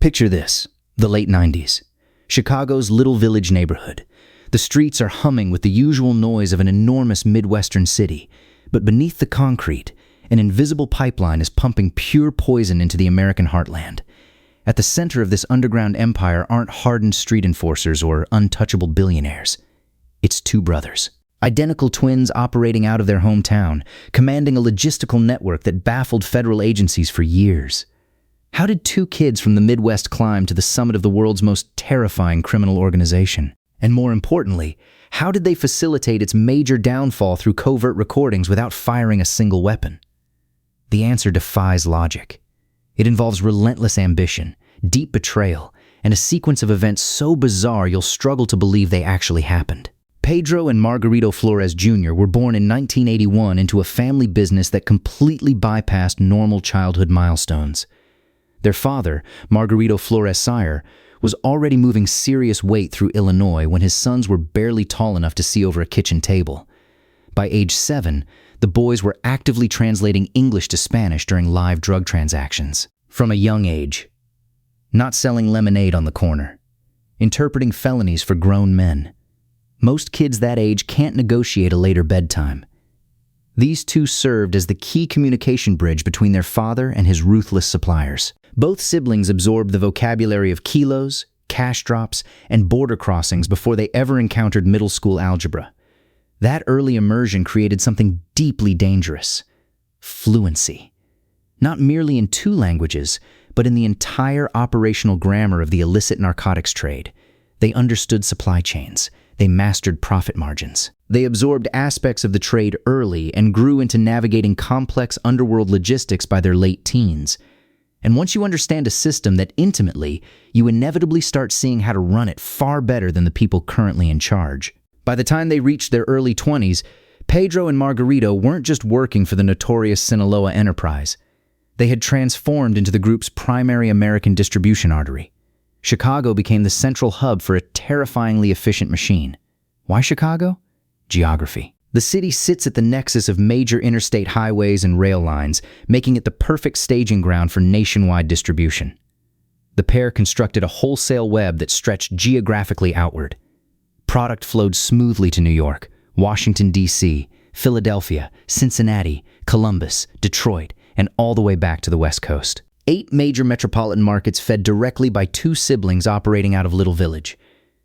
Picture this, the late 90s. Chicago's little village neighborhood. The streets are humming with the usual noise of an enormous Midwestern city, but beneath the concrete, an invisible pipeline is pumping pure poison into the American heartland. At the center of this underground empire aren't hardened street enforcers or untouchable billionaires. It's two brothers. Identical twins operating out of their hometown, commanding a logistical network that baffled federal agencies for years. How did two kids from the Midwest climb to the summit of the world's most terrifying criminal organization? And more importantly, how did they facilitate its major downfall through covert recordings without firing a single weapon? The answer defies logic. It involves relentless ambition, deep betrayal, and a sequence of events so bizarre you'll struggle to believe they actually happened. Pedro and Margarito Flores Jr. were born in 1981 into a family business that completely bypassed normal childhood milestones. Their father, Margarito Flores Sr., was already moving serious weight through Illinois when his sons were barely tall enough to see over a kitchen table. By age 7, the boys were actively translating English to Spanish during live drug transactions. From a young age. Not selling lemonade on the corner. Interpreting felonies for grown men. Most kids that age can't negotiate a later bedtime. These two served as the key communication bridge between their father and his ruthless suppliers. Both siblings absorbed the vocabulary of kilos, cash drops, and border crossings before they ever encountered middle school algebra. That early immersion created something deeply dangerous: fluency. Not merely in two languages, but in the entire operational grammar of the illicit narcotics trade. They understood supply chains. They mastered profit margins. They absorbed aspects of the trade early and grew into navigating complex underworld logistics by their late teens. And once you understand a system that intimately, you inevitably start seeing how to run it far better than the people currently in charge. By the time they reached their early 20s, Pedro and Margarito weren't just working for the notorious Sinaloa enterprise. They had transformed into the group's primary American distribution artery. Chicago became the central hub for a terrifyingly efficient machine. Why Chicago? Geography. The city sits at the nexus of major interstate highways and rail lines, making it the perfect staging ground for nationwide distribution. The pair constructed a wholesale web that stretched geographically outward. Product flowed smoothly to New York, Washington, D.C., Philadelphia, Cincinnati, Columbus, Detroit, and all the way back to the West Coast. 8 major metropolitan markets fed directly by two siblings operating out of Little Village.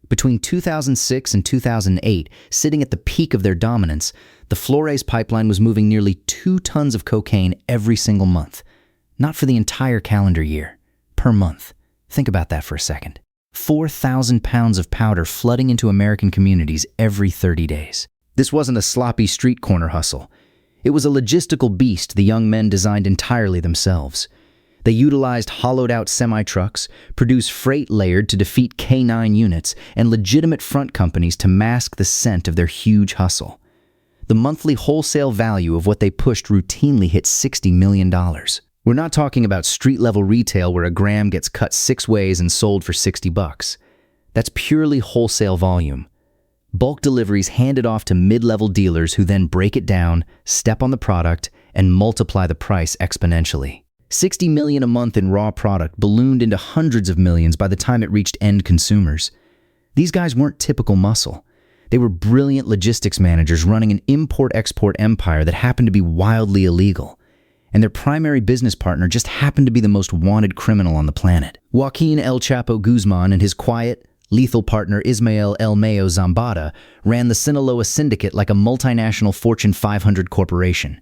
Between 2006 and 2008, sitting at the peak of their dominance, the Flores pipeline was moving nearly 2 tons of cocaine every single month. Not for the entire calendar year, per month. Think about that for a second. 4,000 pounds of powder flooding into American communities every 30 days. This wasn't a sloppy street corner hustle. It was a logistical beast the young men designed entirely themselves. They utilized hollowed-out semi-trucks, produced freight layered to defeat K-9 units, and legitimate front companies to mask the scent of their huge hustle. The monthly wholesale value of what they pushed routinely hit $60 million. We're not talking about street-level retail where a gram gets cut 6 ways and sold for $60. That's purely wholesale volume. Bulk deliveries handed off to mid-level dealers who then break it down, step on the product, and multiply the price exponentially. $60 million a month in raw product ballooned into hundreds of millions by the time it reached end consumers. These guys weren't typical muscle. They were brilliant logistics managers running an import-export empire that happened to be wildly illegal. And their primary business partner just happened to be the most wanted criminal on the planet. Joaquin El Chapo Guzman and his quiet, lethal partner Ismael El Mayo Zambada ran the Sinaloa syndicate like a multinational Fortune 500 corporation.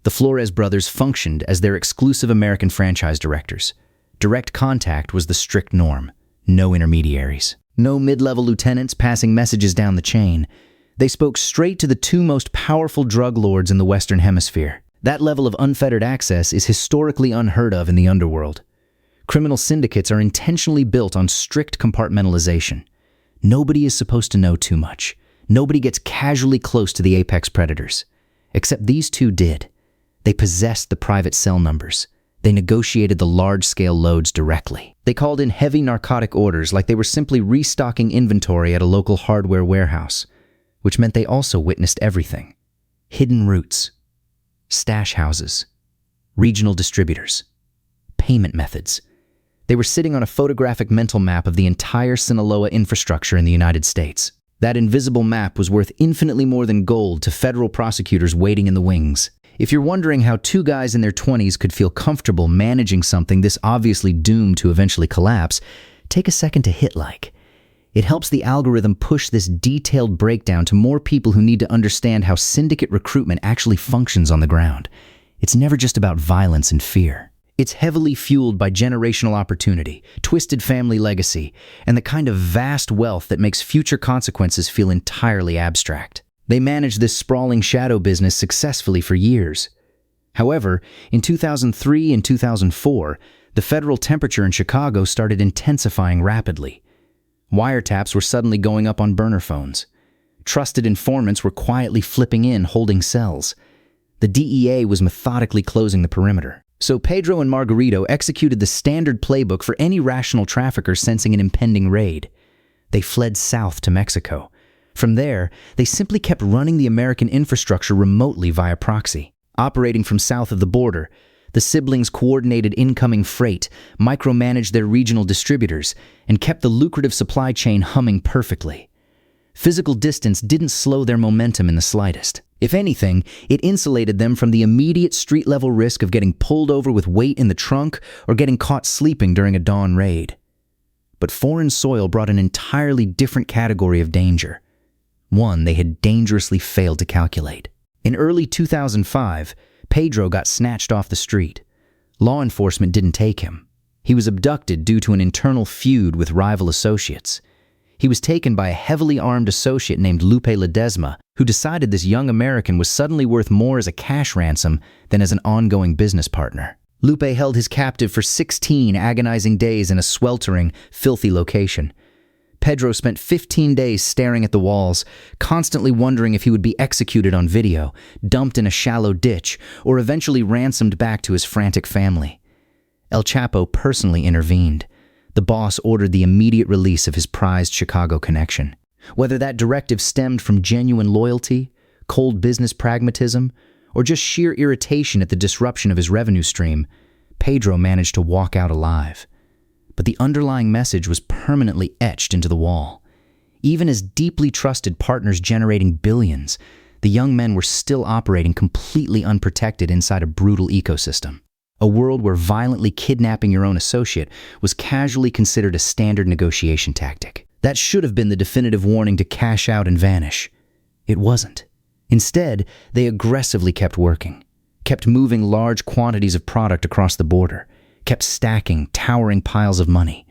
The Flores brothers functioned as their exclusive American franchise directors. Direct contact was the strict norm. No intermediaries. No mid-level lieutenants passing messages down the chain. They spoke straight to the 2 most powerful drug lords in the Western Hemisphere. That level of unfettered access is historically unheard of in the underworld. Criminal syndicates are intentionally built on strict compartmentalization. Nobody is supposed to know too much. Nobody gets casually close to the apex predators. Except these two did. They possessed the private cell numbers. They negotiated the large-scale loads directly. They called in heavy narcotic orders like they were simply restocking inventory at a local hardware warehouse, which meant they also witnessed everything. Hidden routes, stash houses, regional distributors, payment methods, They were sitting on a photographic mental map of the entire Sinaloa infrastructure in the United States. That invisible map was worth infinitely more than gold to federal prosecutors waiting in the wings. If you're wondering how two guys in their 20s could feel comfortable managing something this obviously doomed to eventually collapse, take a second to hit like. It helps the algorithm push this detailed breakdown to more people who need to understand how syndicate recruitment actually functions on the ground. It's never just about violence and fear. It's heavily fueled by generational opportunity, twisted family legacy, and the kind of vast wealth that makes future consequences feel entirely abstract. They managed this sprawling shadow business successfully for years. However, in 2003 and 2004, the federal temperature in Chicago started intensifying rapidly. Wiretaps were suddenly going up on burner phones. Trusted informants were quietly flipping in, holding cells. The DEA was methodically closing the perimeter. So Pedro and Margarito executed the standard playbook for any rational trafficker sensing an impending raid. They fled south to Mexico. From there, they simply kept running the American infrastructure remotely via proxy. Operating from south of the border, the siblings coordinated incoming freight, micromanaged their regional distributors, and kept the lucrative supply chain humming perfectly. Physical distance didn't slow their momentum in the slightest. If anything, it insulated them from the immediate street-level risk of getting pulled over with weight in the trunk or getting caught sleeping during a dawn raid. But foreign soil brought an entirely different category of danger. One they had dangerously failed to calculate. In early 2005, Pedro got snatched off the street. Law enforcement didn't take him. He was abducted due to an internal feud with rival associates. He was taken by a heavily armed associate named Lupe Ledesma, who decided this young American was suddenly worth more as a cash ransom than as an ongoing business partner. Lupe held his captive for 16 agonizing days in a sweltering, filthy location. Pedro spent 15 days staring at the walls, constantly wondering if he would be executed on video, dumped in a shallow ditch, or eventually ransomed back to his frantic family. El Chapo personally intervened. The boss ordered the immediate release of his prized Chicago connection. Whether that directive stemmed from genuine loyalty, cold business pragmatism, or just sheer irritation at the disruption of his revenue stream, Pedro managed to walk out alive. But the underlying message was permanently etched into the wall. Even as deeply trusted partners generating billions, the young men were still operating completely unprotected inside a brutal ecosystem. A world where violently kidnapping your own associate was casually considered a standard negotiation tactic. That should have been the definitive warning to cash out and vanish. It wasn't. Instead, they aggressively kept working, kept moving large quantities of product across the border, kept stacking towering piles of money.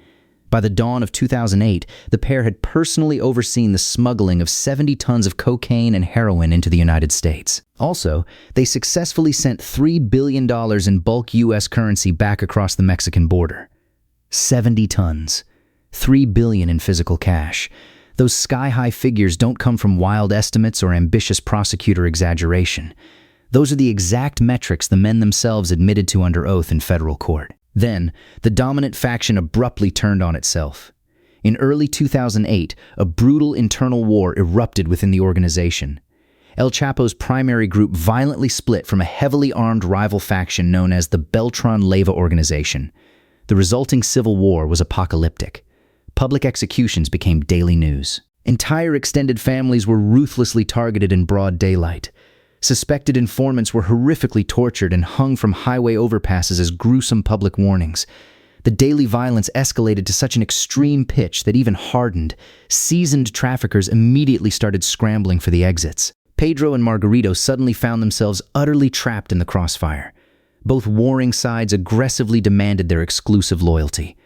By the dawn of 2008, the pair had personally overseen the smuggling of 70 tons of cocaine and heroin into the United States. Also, they successfully sent $3 billion in bulk U.S. currency back across the Mexican border. 70 tons. $3 billion in physical cash. Those sky-high figures don't come from wild estimates or ambitious prosecutor exaggeration. Those are the exact metrics the men themselves admitted to under oath in federal court. Then, the dominant faction abruptly turned on itself. In early 2008, a brutal internal war erupted within the organization. El Chapo's primary group violently split from a heavily armed rival faction known as the Beltran Leyva organization. The resulting civil war was apocalyptic. Public executions became daily news. Entire extended families were ruthlessly targeted in broad daylight. Suspected informants were horrifically tortured and hung from highway overpasses as gruesome public warnings. The daily violence escalated to such an extreme pitch that even hardened, seasoned traffickers immediately started scrambling for the exits. Pedro and Margarito suddenly found themselves utterly trapped in the crossfire. Both warring sides aggressively demanded their exclusive loyalty.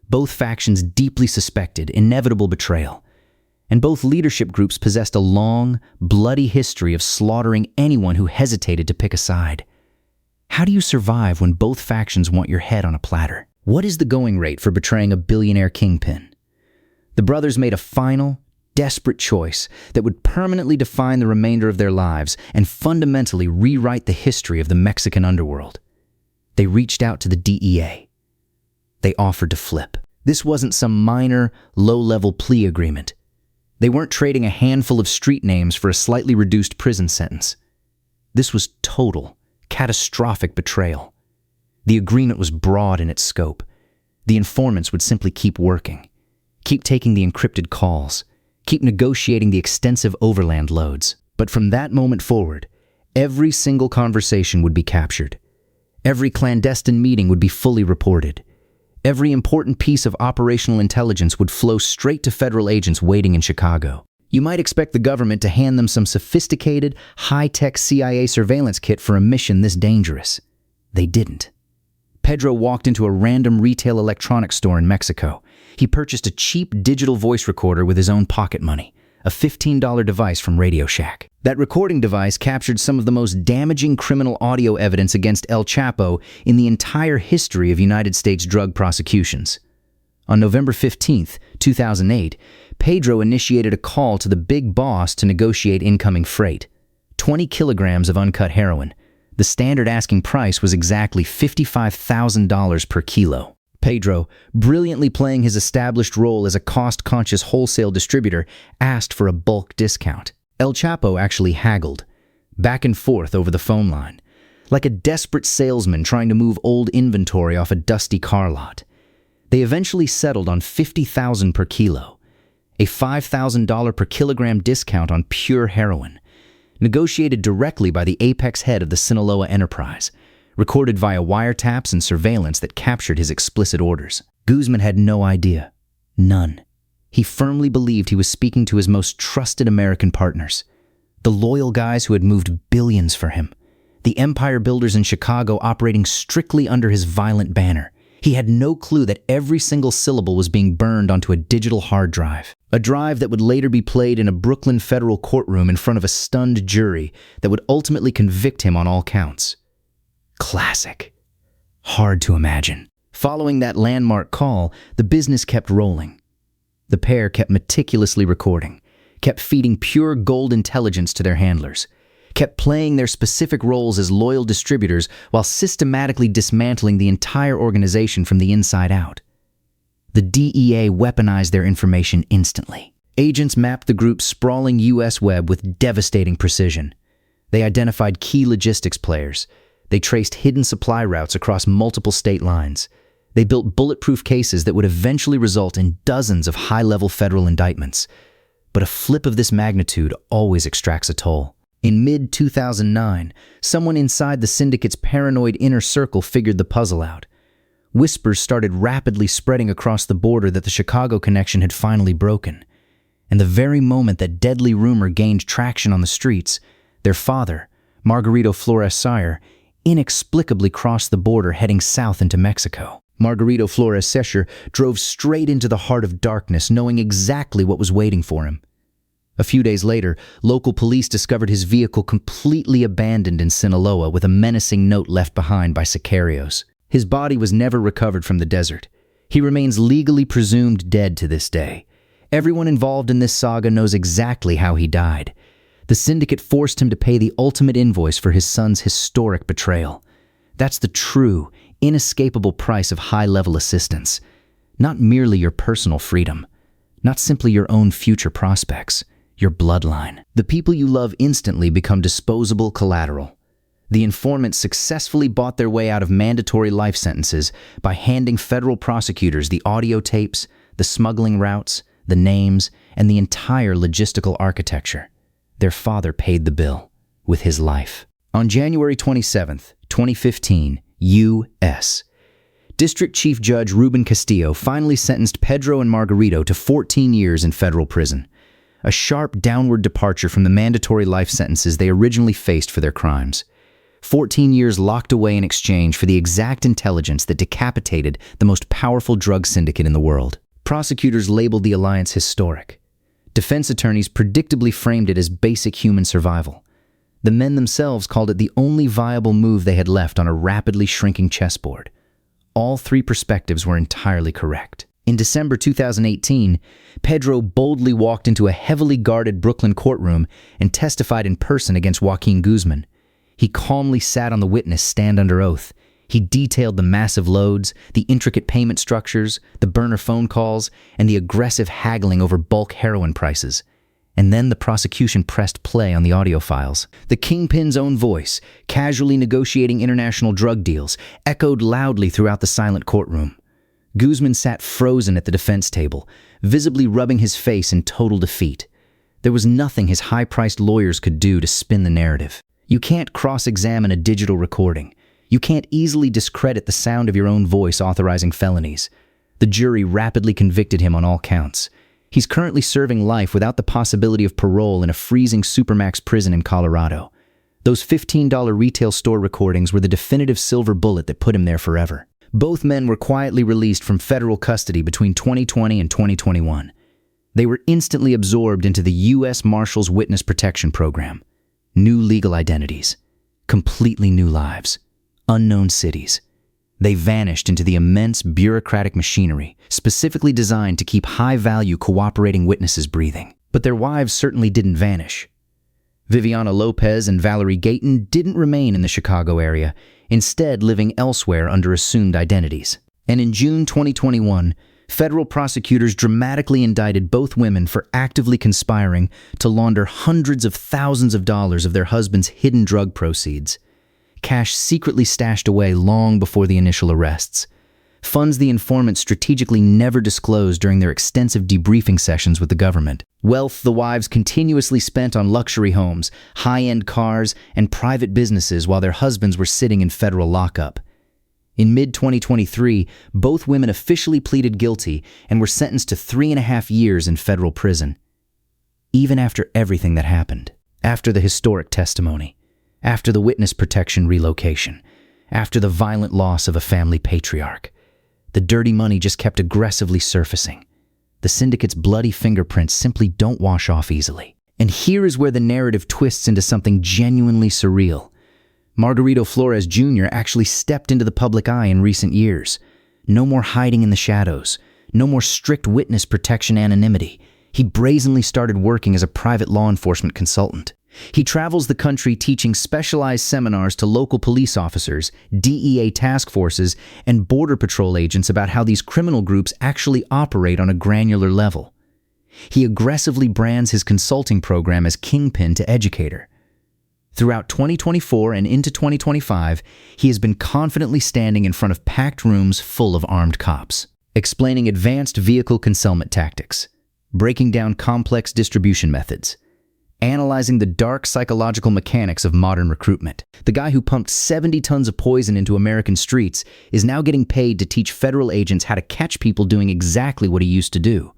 Both factions deeply suspected inevitable betrayal. And both leadership groups possessed a long, bloody history of slaughtering anyone who hesitated to pick a side. How do you survive when both factions want your head on a platter? What is the going rate for betraying a billionaire kingpin? The brothers made a final, desperate choice that would permanently define the remainder of their lives and fundamentally rewrite the history of the Mexican underworld. They reached out to the DEA. They offered to flip. This wasn't some minor, low-level plea agreement. They weren't trading a handful of street names for a slightly reduced prison sentence. This was total, catastrophic betrayal. The agreement was broad in its scope. The informants would simply keep working, keep taking the encrypted calls, keep negotiating the extensive overland loads. But from that moment forward, every single conversation would be captured. Every clandestine meeting would be fully reported. Every important piece of operational intelligence would flow straight to federal agents waiting in Chicago. You might expect the government to hand them some sophisticated, high-tech CIA surveillance kit for a mission this dangerous. They didn't. Pedro walked into a random retail electronics store in Mexico. He purchased a cheap digital voice recorder with his own pocket money, a $15 device from Radio Shack. That recording device captured some of the most damaging criminal audio evidence against El Chapo in the entire history of United States drug prosecutions. On November 15, 2008, Pedro initiated a call to the big boss to negotiate incoming freight. 20 kilograms of uncut heroin. The standard asking price was exactly $55,000 per kilo. Pedro, brilliantly playing his established role as a cost-conscious wholesale distributor, asked for a bulk discount. El Chapo actually haggled, back and forth over the phone line, like a desperate salesman trying to move old inventory off a dusty car lot. They eventually settled on $50,000 per kilo, a $5,000 per kilogram discount on pure heroin, negotiated directly by the apex head of the Sinaloa enterprise, recorded via wiretaps and surveillance that captured his explicit orders. Guzman had no idea. None. He firmly believed he was speaking to his most trusted American partners, the loyal guys who had moved billions for him, the empire builders in Chicago operating strictly under his violent banner. He had no clue that every single syllable was being burned onto a digital hard drive, a drive that would later be played in a Brooklyn federal courtroom in front of a stunned jury that would ultimately convict him on all counts. Classic. Hard to imagine. Following that landmark call, the business kept rolling. The pair kept meticulously recording, kept feeding pure gold intelligence to their handlers, kept playing their specific roles as loyal distributors while systematically dismantling the entire organization from the inside out. The DEA weaponized their information instantly. Agents mapped the group's sprawling U.S. web with devastating precision. They identified key logistics players. They traced hidden supply routes across multiple state lines. They built bulletproof cases that would eventually result in dozens of high-level federal indictments. But a flip of this magnitude always extracts a toll. In mid-2009, someone inside the syndicate's paranoid inner circle figured the puzzle out. Whispers started rapidly spreading across the border that the Chicago connection had finally broken. And the very moment that deadly rumor gained traction on the streets, their father, Margarito Flores Sire, inexplicably crossed the border heading south into Mexico. Margarito Flores Sire drove straight into the heart of darkness, knowing exactly what was waiting for him. A few days later, local police discovered his vehicle completely abandoned in Sinaloa with a menacing note left behind by sicarios. His body was never recovered from the desert. He remains legally presumed dead to this day. Everyone involved in this saga knows exactly how he died. The syndicate forced him to pay the ultimate invoice for his son's historic betrayal. That's the true, inescapable price of high-level assistance. Not merely your personal freedom. Not simply your own future prospects. Your bloodline. The people you love instantly become disposable collateral. The informants successfully bought their way out of mandatory life sentences by handing federal prosecutors the audio tapes, the smuggling routes, the names, and the entire logistical architecture. Their father paid the bill with his life. On January 27, 2015, U.S., District Chief Judge Ruben Castillo finally sentenced Pedro and Margarito to 14 years in federal prison, a sharp downward departure from the mandatory life sentences they originally faced for their crimes. 14 years locked away in exchange for the exact intelligence that decapitated the most powerful drug syndicate in the world. Prosecutors labeled the alliance historic. Defense attorneys predictably framed it as basic human survival. The men themselves called it the only viable move they had left on a rapidly shrinking chessboard. All three perspectives were entirely correct. In December 2018, Pedro boldly walked into a heavily guarded Brooklyn courtroom and testified in person against Joaquin Guzman. He calmly sat on the witness stand under oath. He detailed the massive loads, the intricate payment structures, the burner phone calls, and the aggressive haggling over bulk heroin prices. And then the prosecution pressed play on the audio files. The kingpin's own voice, casually negotiating international drug deals, echoed loudly throughout the silent courtroom. Guzman sat frozen at the defense table, visibly rubbing his face in total defeat. There was nothing his high-priced lawyers could do to spin the narrative. You can't cross-examine a digital recording. You can't easily discredit the sound of your own voice authorizing felonies. The jury rapidly convicted him on all counts. He's currently serving life without the possibility of parole in a freezing supermax prison in Colorado. Those $15 retail store recordings were the definitive silver bullet that put him there forever. Both men were quietly released from federal custody between 2020 and 2021. They were instantly absorbed into the U.S. Marshals Witness Protection Program. New legal identities, completely new lives, unknown cities. They vanished into the immense bureaucratic machinery specifically designed to keep high-value cooperating witnesses breathing. But their wives certainly didn't vanish. Viviana Lopez and Valerie Gayton didn't remain in the Chicago area, instead living elsewhere under assumed identities. And in June 2021, federal prosecutors dramatically indicted both women for actively conspiring to launder hundreds of thousands of dollars of their husbands' hidden drug proceeds. Cash secretly stashed away long before the initial arrests. Funds the informants strategically never disclosed during their extensive debriefing sessions with the government. Wealth the wives continuously spent on luxury homes, high-end cars, and private businesses while their husbands were sitting in federal lockup. In mid-2023, both women officially pleaded guilty and were sentenced to 3.5 years in federal prison. Even after everything that happened, after the historic testimony, after the witness protection relocation, after the violent loss of a family patriarch, the dirty money just kept aggressively surfacing. The syndicate's bloody fingerprints simply don't wash off easily. And here is where the narrative twists into something genuinely surreal. Margarito Flores Jr. actually stepped into the public eye in recent years. No more hiding in the shadows. No more strict witness protection anonymity. He brazenly started working as a private law enforcement consultant. He travels the country teaching specialized seminars to local police officers, DEA task forces, and Border Patrol agents about how these criminal groups actually operate on a granular level. He aggressively brands his consulting program as Kingpin to Educator. Throughout 2024 and into 2025, he has been confidently standing in front of packed rooms full of armed cops, explaining advanced vehicle concealment tactics, breaking down complex distribution methods, analyzing the dark psychological mechanics of modern recruitment. The guy who pumped 70 tons of poison into American streets is now getting paid to teach federal agents how to catch people doing exactly what he used to do.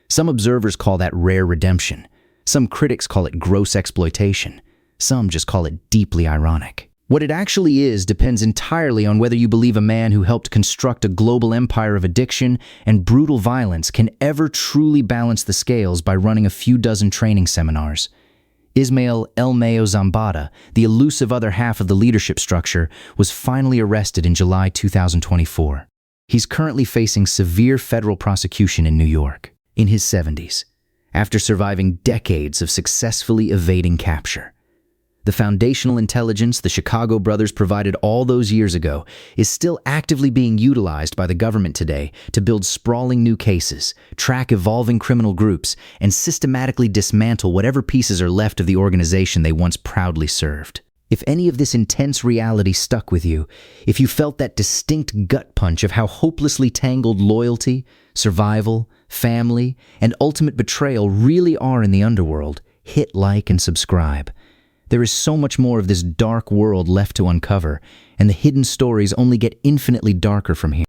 Some observers call that rare redemption. Some critics call it gross exploitation. Some just call it deeply ironic. What it actually is depends entirely on whether you believe a man who helped construct a global empire of addiction and brutal violence can ever truly balance the scales by running a few dozen training seminars. Ismael El Mayo Zambada, the elusive other half of the leadership structure, was finally arrested in July 2024. He's currently facing severe federal prosecution in New York, in his 70s, after surviving decades of successfully evading capture. The foundational intelligence the Chicago brothers provided all those years ago is still actively being utilized by the government today to build sprawling new cases, track evolving criminal groups, and systematically dismantle whatever pieces are left of the organization they once proudly served. If any of this intense reality stuck with you, if you felt that distinct gut punch of how hopelessly tangled loyalty, survival, family, and ultimate betrayal really are in the underworld, hit like and subscribe. There is so much more of this dark world left to uncover, and the hidden stories only get infinitely darker from here.